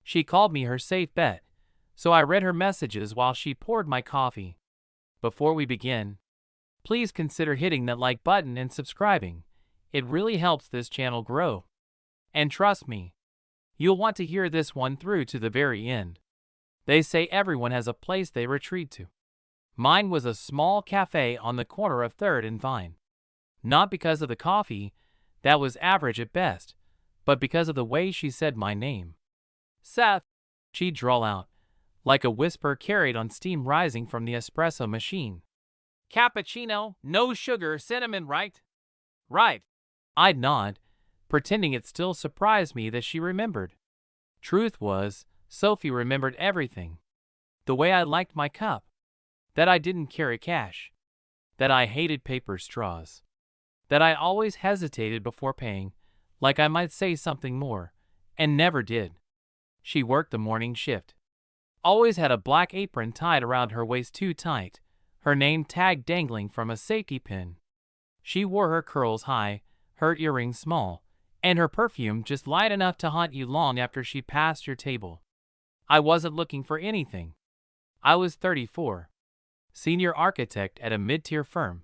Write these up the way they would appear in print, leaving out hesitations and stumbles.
She called me her safe bet, so I read her messages while she poured my coffee. Before we begin, please consider hitting that like button and subscribing. It really helps this channel grow. And trust me, you'll want to hear this one through to the very end. They say everyone has a place they retreat to. Mine was a small cafe on the corner of 3rd and Vine. Not because of the coffee, that was average at best, but because of the way she said my name. Seth, she'd drawl out, like a whisper carried on steam rising from the espresso machine. Cappuccino, no sugar, cinnamon, right? Right. I'd nod, pretending it still surprised me that she remembered. Truth was, Sophie remembered everything. The way I liked my cup. That I didn't carry cash. That I hated paper straws. That I always hesitated before paying, like I might say something more, and never did. She worked the morning shift. Always had a black apron tied around her waist too tight, her name tag dangling from a safety pin. She wore her curls high, her earrings small, and her perfume just light enough to haunt you long after she passed your table. I wasn't looking for anything. I was 34. Senior architect at a mid-tier firm.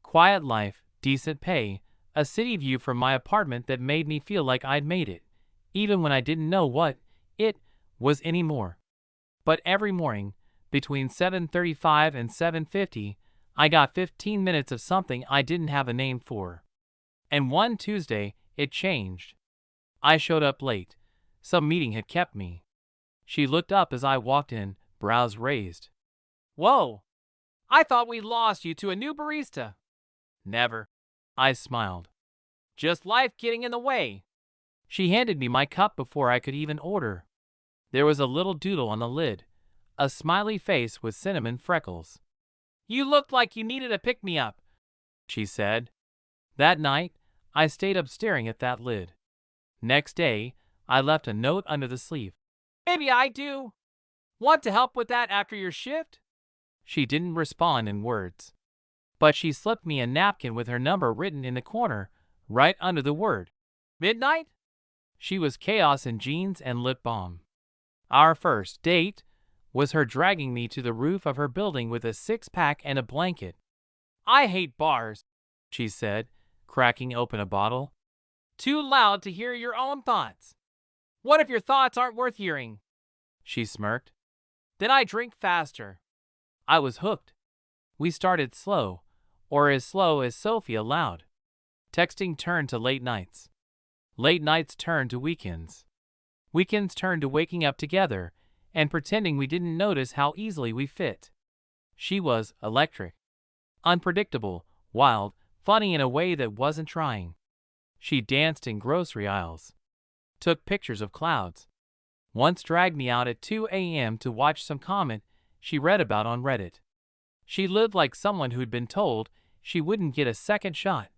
Quiet life, decent pay, a city view from my apartment that made me feel like I'd made it, even when I didn't know what it was anymore. But every morning, between 7:35 and 7:50, I got 15 minutes of something I didn't have a name for. And one Tuesday, it changed. I showed up late. Some meeting had kept me. She looked up as I walked in, brows raised. Whoa! I thought we lost you to a new barista. Never. I smiled. Just life getting in the way. She handed me my cup before I could even order. There was a little doodle on the lid, a smiley face with cinnamon freckles. You looked like you needed a pick-me-up, she said. That night, I stayed up staring at that lid. Next day, I left a note under the sleeve. Maybe I do. Want to help with that after your shift? She didn't respond in words. But she slipped me a napkin with her number written in the corner, right under the word. Midnight? She was chaos in jeans and lip balm. Our first date was her dragging me to the roof of her building with a six-pack and a blanket. I hate bars, she said, cracking open a bottle. Too loud to hear your own thoughts. What if your thoughts aren't worth hearing? She smirked. Then I drink faster. I was hooked. We started slow, or as slow as Sophie allowed. Texting turned to late nights. Late nights turned to weekends. Weekends turned to waking up together and pretending we didn't notice how easily we fit. She was electric. Unpredictable, wild, funny in a way that wasn't trying. She danced in grocery aisles. Took pictures of clouds. Once dragged me out at 2 a.m. to watch some comment she read about on Reddit. She lived like someone who'd been told she wouldn't get a second shot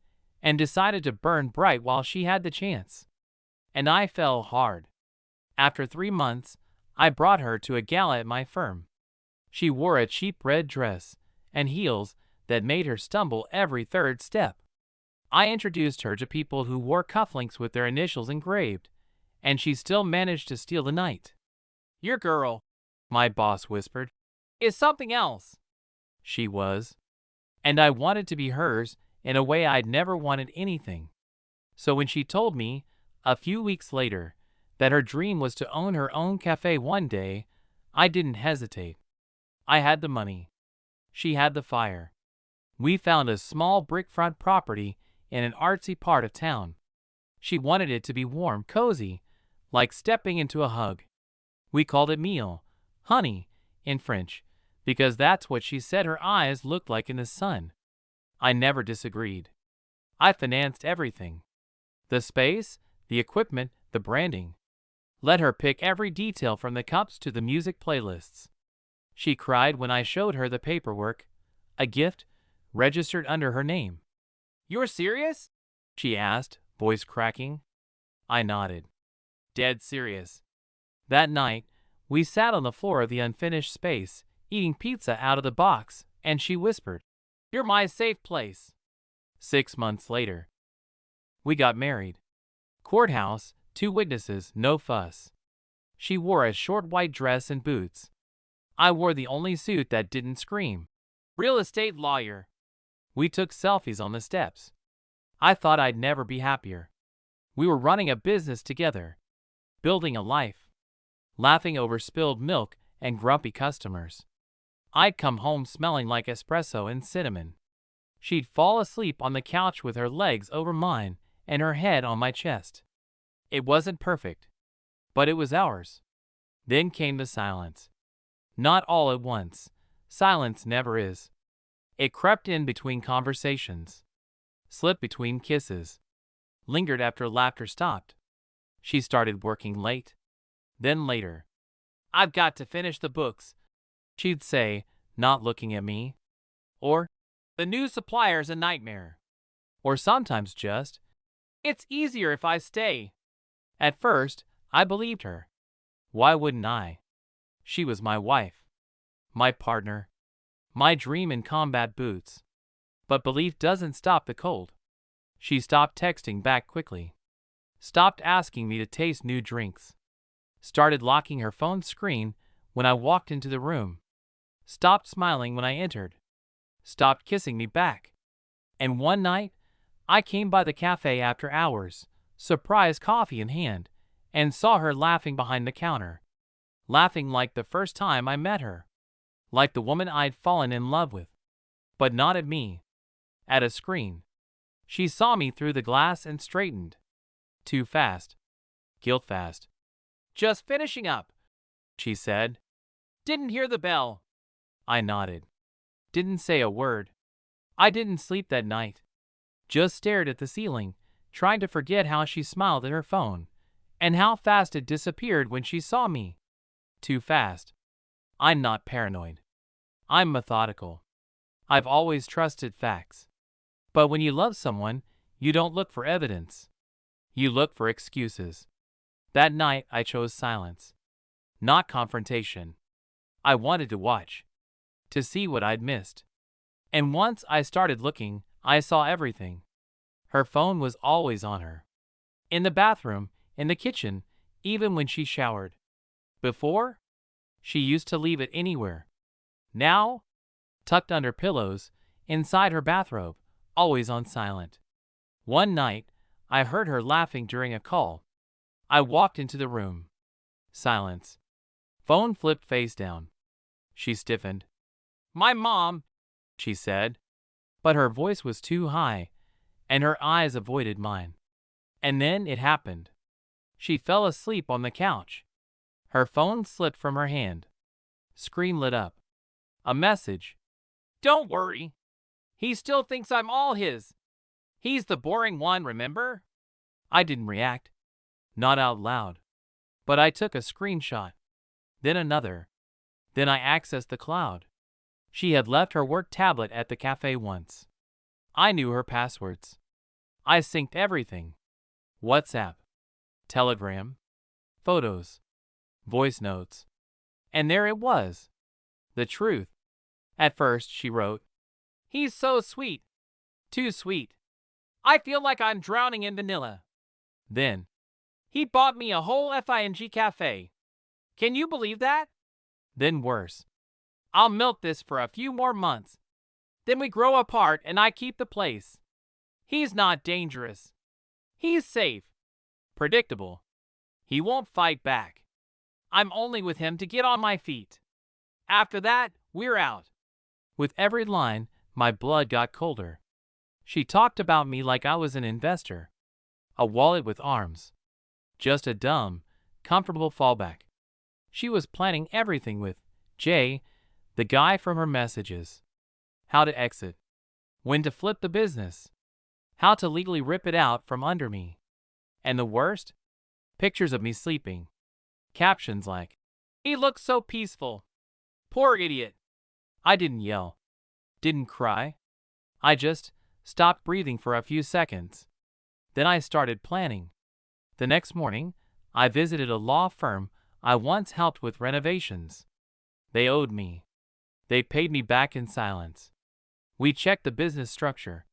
and decided to burn bright while she had the chance. And I fell hard. After 3 months, I brought her to a gala at my firm. She wore a cheap red dress and heels that made her stumble every third step. I introduced her to people who wore cufflinks with their initials engraved, and she still managed to steal the night. Your girl, my boss whispered, is something else. She was. And I wanted to be hers in a way I'd never wanted anything. So when she told me, a few weeks later, that her dream was to own her own cafe one day, I didn't hesitate. I had the money. She had the fire. We found a small brickfront property in an artsy part of town. She wanted it to be warm, cozy, like stepping into a hug. We called it meal, honey, in French, because that's what she said her eyes looked like in the sun. I never disagreed. I financed everything. The space, the equipment, the branding. Let her pick every detail from the cups to the music playlists. She cried when I showed her the paperwork, a gift, registered under her name. You're serious? She asked, voice cracking. I nodded. Dead serious. That night, we sat on the floor of the unfinished space, eating pizza out of the box, and she whispered, You're my safe place. 6 months later. We got married. Courthouse, 2 witnesses, no fuss. She wore a short white dress and boots. I wore the only suit that didn't scream. Real estate lawyer. We took selfies on the steps. I thought I'd never be happier. We were running a business together, building a life, laughing over spilled milk and grumpy customers. I'd come home smelling like espresso and cinnamon. She'd fall asleep on the couch with her legs over mine and her head on my chest. It wasn't perfect, but it was ours. Then came the silence. Not all at once. Silence never is. It crept in between conversations, slipped between kisses, lingered after laughter stopped. She started working late. Then later. "I've got to finish the books," she'd say, not looking at me. Or, "The new supplier's a nightmare." Or sometimes just, "It's easier if I stay." At first, I believed her. Why wouldn't I? She was my wife, my partner, my dream in combat boots. But belief doesn't stop the cold. She stopped texting back quickly, stopped asking me to taste new drinks, started locking her phone screen when I walked into the room, stopped smiling when I entered, stopped kissing me back. And one night, I came by the cafe after hours, surprise coffee in hand, and saw her laughing behind the counter. Laughing like the first time I met her. Like the woman I'd fallen in love with. But not at me. At a screen. She saw me through the glass and straightened. Too fast. Guilt fast. "Just finishing up," she said. "Didn't hear the bell." I nodded. Didn't say a word. I didn't sleep that night. Just stared at the ceiling, trying to forget how she smiled at her phone, and how fast it disappeared when she saw me. Too fast. I'm not paranoid. I'm methodical. I've always trusted facts. But when you love someone, you don't look for evidence. You look for excuses. That night, I chose silence. Not confrontation. I wanted to watch. To see what I'd missed. And once I started looking, I saw everything. Her phone was always on her. In the bathroom, in the kitchen, even when she showered. Before, she used to leave it anywhere. Now, tucked under pillows, inside her bathrobe, always on silent. One night, I heard her laughing during a call. I walked into the room. Silence. Phone flipped face down. She stiffened. "My mom," she said. But her voice was too high, and her eyes avoided mine. And then it happened. She fell asleep on the couch. Her phone slipped from her hand. Screen lit up. A message. "Don't worry. He still thinks I'm all his. He's the boring one, remember?" I didn't react. Not out loud. But I took a screenshot. Then another. Then I accessed the cloud. She had left her work tablet at the cafe once. I knew her passwords. I synced everything. WhatsApp, Telegram, photos, voice notes. And there it was. The truth. At first, she wrote, "He's so sweet. Too sweet. I feel like I'm drowning in vanilla." Then, "He bought me a whole FING cafe. Can you believe that?" Then worse. "I'll milk this for a few more months. Then we grow apart and I keep the place. He's not dangerous. He's safe. Predictable. He won't fight back. I'm only with him to get on my feet. After that, we're out." With every line, my blood got colder. She talked about me like I was an investor. A wallet with arms. Just a dumb, comfortable fallback. She was planning everything with Jay, the guy from her messages. How to exit. When to flip the business. How to legally rip it out from under me. And the worst? Pictures of me sleeping. Captions like, "He looks so peaceful. Poor idiot." I didn't yell. Didn't cry. I just stopped breathing for a few seconds. Then I started planning. The next morning, I visited a law firm I once helped with renovations. They owed me. They paid me back in silence. We checked the business structure.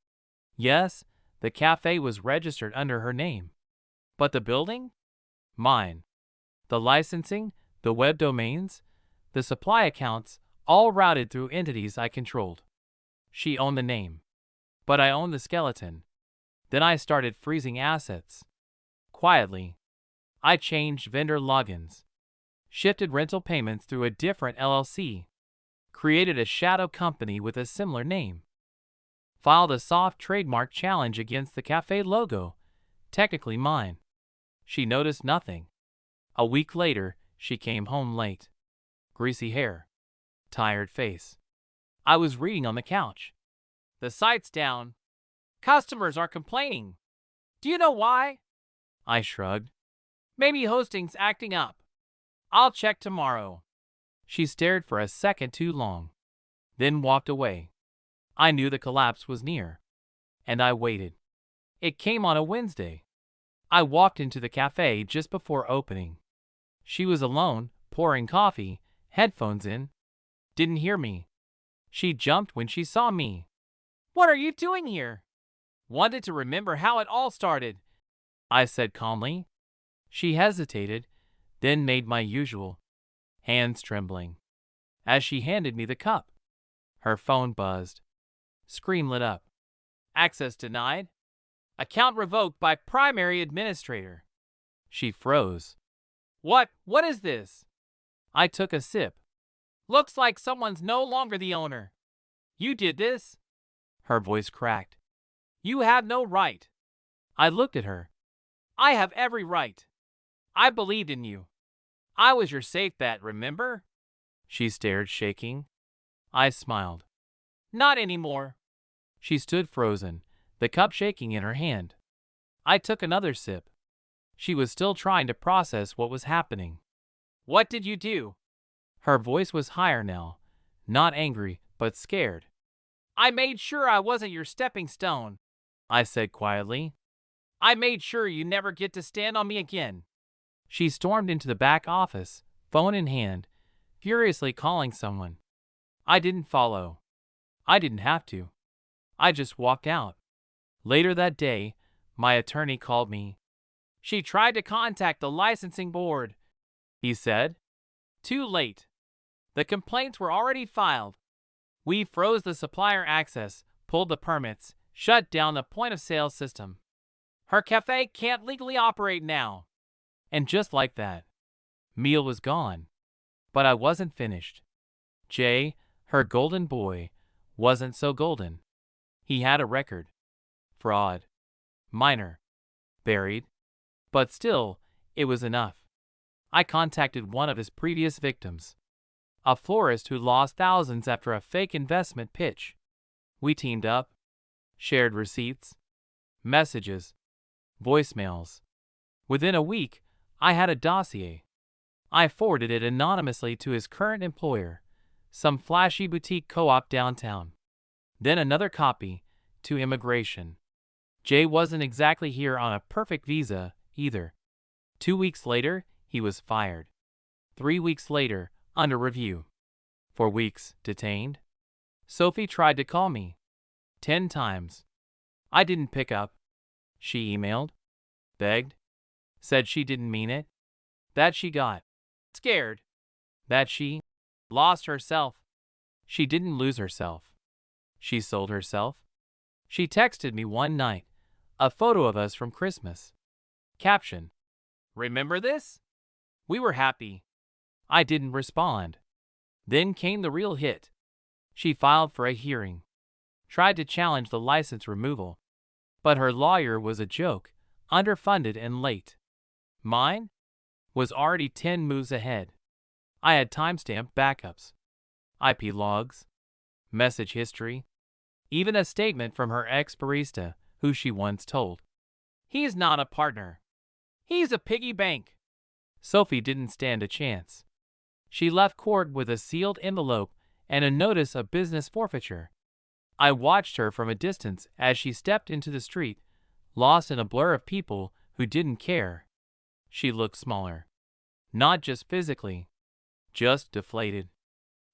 Yes, the cafe was registered under her name. But the building? Mine. The licensing, the web domains, the supply accounts, all routed through entities I controlled. She owned the name, but I owned the skeleton. Then I started freezing assets. Quietly, I changed vendor logins, shifted rental payments through a different LLC, created a shadow company with a similar name, filed a soft trademark challenge against the Café logo, technically mine. She noticed nothing. A week later, she came home late. Greasy hair, tired face. I was reading on the couch. The site's down. Customers are complaining. Do you know why? I shrugged. Maybe hosting's acting up. I'll check tomorrow. She stared for a second too long, then walked away. I knew the collapse was near, and I waited. It came on a Wednesday. I walked into the cafe just before opening. She was alone, pouring coffee, headphones in. Didn't hear me. She jumped when she saw me. What are you doing here? Wanted to remember how it all started, I said calmly. She hesitated, then made my usual, hands trembling. As she handed me the cup, her phone buzzed. Screen lit up. Access denied. Account revoked by primary administrator. She froze. What is this? I took a sip. Looks like someone's no longer the owner. You did this? Her voice cracked. You have no right. I looked at her. I have every right. I believed in you. I was your safe bet, remember? She stared, shaking. I smiled. Not anymore. She stood frozen, the cup shaking in her hand. I took another sip. She was still trying to process what was happening. What did you do? Her voice was higher now, not angry, but scared. I made sure I wasn't your stepping stone, I said quietly. I made sure you never get to stand on me again. She stormed into the back office, phone in hand, furiously calling someone. I didn't follow. I didn't have to. I just walked out. Later that day, my attorney called me. She tried to contact the licensing board, he said. Too late. The complaints were already filed. We froze the supplier access, pulled the permits, shut down the point-of-sale system. Her cafe can't legally operate now. And just like that, meal was gone. But I wasn't finished. Jay, her golden boy, wasn't so golden. He had a record. Fraud. Minor. Buried. But still, it was enough. I contacted one of his previous victims, a florist who lost thousands after a fake investment pitch. We teamed up, shared receipts, messages, voicemails. Within a week, I had a dossier. I forwarded it anonymously to his current employer, some flashy boutique co-op downtown. Then another copy to immigration. Jay wasn't exactly here on a perfect visa either. 2 weeks later, he was fired. 3 weeks later, under review. 4 weeks, detained. Sophie tried to call me. 10 times. I didn't pick up. She emailed, begged, said she didn't mean it, that she got scared, that she lost herself. She didn't lose herself. She sold herself. She texted me one night, a photo of us from Christmas. Caption: Remember this? We were happy. I didn't respond. Then came the real hit. She filed for a hearing, tried to challenge the license removal, but her lawyer was a joke, underfunded and late. Mine was already 10 moves ahead. I had timestamp backups, IP logs, message history, even a statement from her ex-barista who she once told, "He's not a partner. He's a piggy bank." Sophie didn't stand a chance. She left court with a sealed envelope and a notice of business forfeiture. I watched her from a distance as she stepped into the street, lost in a blur of people who didn't care. She looked smaller. Not just physically, just deflated.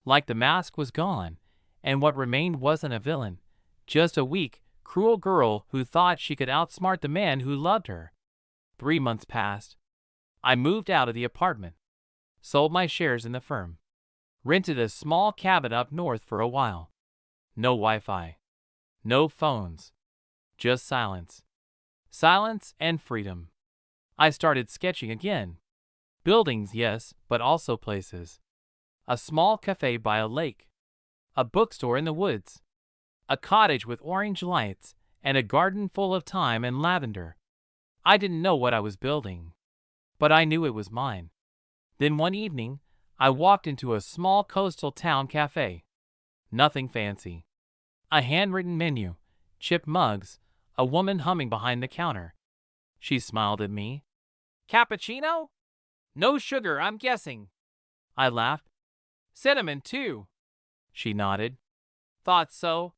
Like the mask was gone, and what remained wasn't a villain, just a weak, cruel girl who thought she could outsmart the man who loved her. 3 months passed. I moved out of the apartment, sold my shares in the firm, rented a small cabin up north for a while. No Wi-Fi, no phones, just silence. Silence and freedom. I started sketching again. Buildings, yes, but also places. A small cafe by a lake. A bookstore in the woods. A cottage with orange lights and a garden full of thyme and lavender. I didn't know what I was building, but I knew it was mine. Then one evening, I walked into a small coastal town cafe. Nothing fancy. A handwritten menu, chipped mugs, a woman humming behind the counter. She smiled at me. Cappuccino? No sugar, I'm guessing. I laughed. Cinnamon, too. She nodded. Thought so.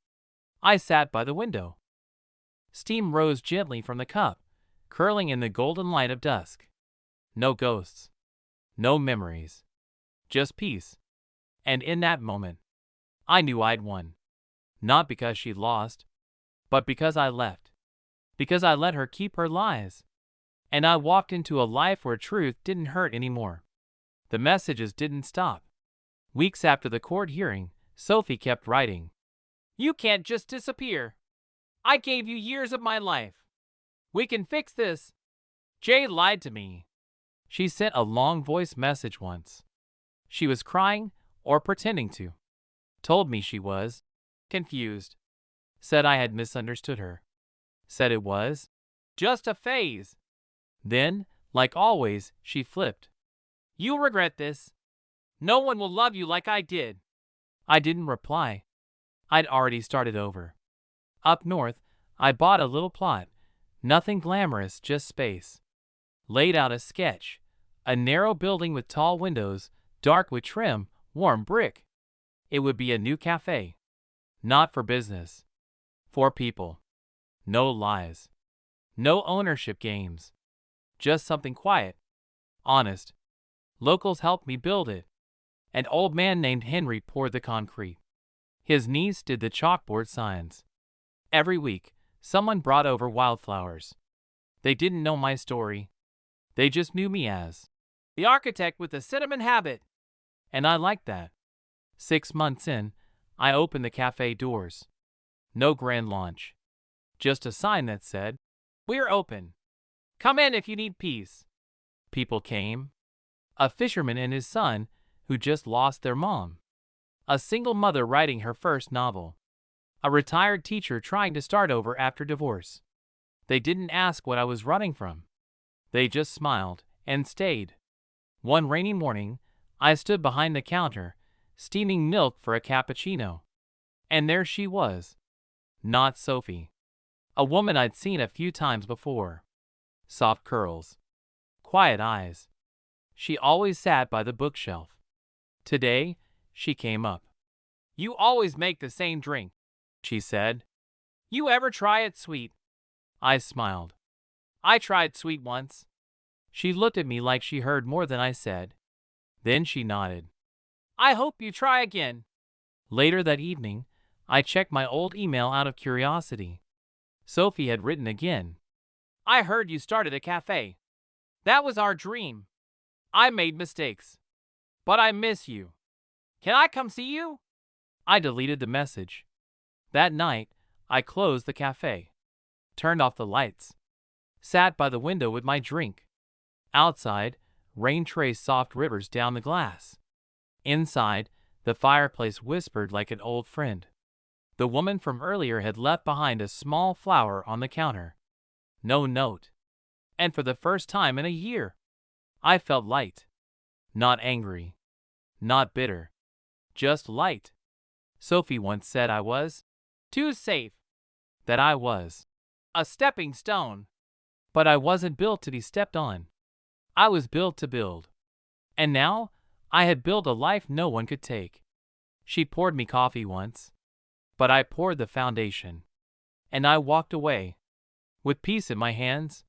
I sat by the window. Steam rose gently from the cup, curling in the golden light of dusk. No ghosts. No memories. Just peace. And in that moment, I knew I'd won. Not because she'd lost, but because I left. Because I let her keep her lies. And I walked into a life where truth didn't hurt anymore. The messages didn't stop. Weeks after the court hearing, Sophie kept writing. You can't just disappear. I gave you years of my life. We can fix this. Jay lied to me. She sent a long voice message once. She was crying or pretending to. Told me she was confused. Said I had misunderstood her. Said it was just a phase. Then, like always, she flipped. You'll regret this. No one will love you like I did. I didn't reply. I'd already started over. Up north, I bought a little plot. Nothing glamorous, just space. Laid out a sketch. A narrow building with tall windows, dark with trim, warm brick. It would be a new cafe. Not for business. For people. No lies. No ownership games. Just something quiet. Honest. Locals helped me build it. An old man named Henry poured the concrete. His niece did the chalkboard signs. Every week, someone brought over wildflowers. They didn't know my story. They just knew me as the architect with the cinnamon habit. And I liked that. 6 months in, I opened the cafe doors. No grand launch. Just a sign that said, We're open. Come in if you need peace. People came. A fisherman and his son, who just lost their mom. A single mother writing her first novel. A retired teacher trying to start over after divorce. They didn't ask what I was running from. They just smiled and stayed. One rainy morning, I stood behind the counter, steaming milk for a cappuccino. And there she was. Not Sophie. A woman I'd seen a few times before. Soft curls. Quiet eyes. She always sat by the bookshelf. Today, she came up. You always make the same drink, she said. You ever try it sweet? I smiled. I tried sweet once. She looked at me like she heard more than I said. Then she nodded. I hope you try again. Later that evening, I checked my old email out of curiosity. Sophie had written again. I heard you started a cafe. That was our dream. I made mistakes. But I miss you. Can I come see you? I deleted the message. That night, I closed the cafe. Turned off the lights. Sat by the window with my drink. Outside, rain traced soft rivers down the glass. Inside, the fireplace whispered like an old friend. The woman from earlier had left behind a small flower on the counter. No note. And for the first time in a year, I felt light. Not angry. Not bitter. Just light. Sophie once said I was too safe. That I was a stepping stone. But I wasn't built to be stepped on. I was built to build. And now, I had built a life no one could take. She poured me coffee once. But I poured the foundation. And I walked away. With peace in my hands.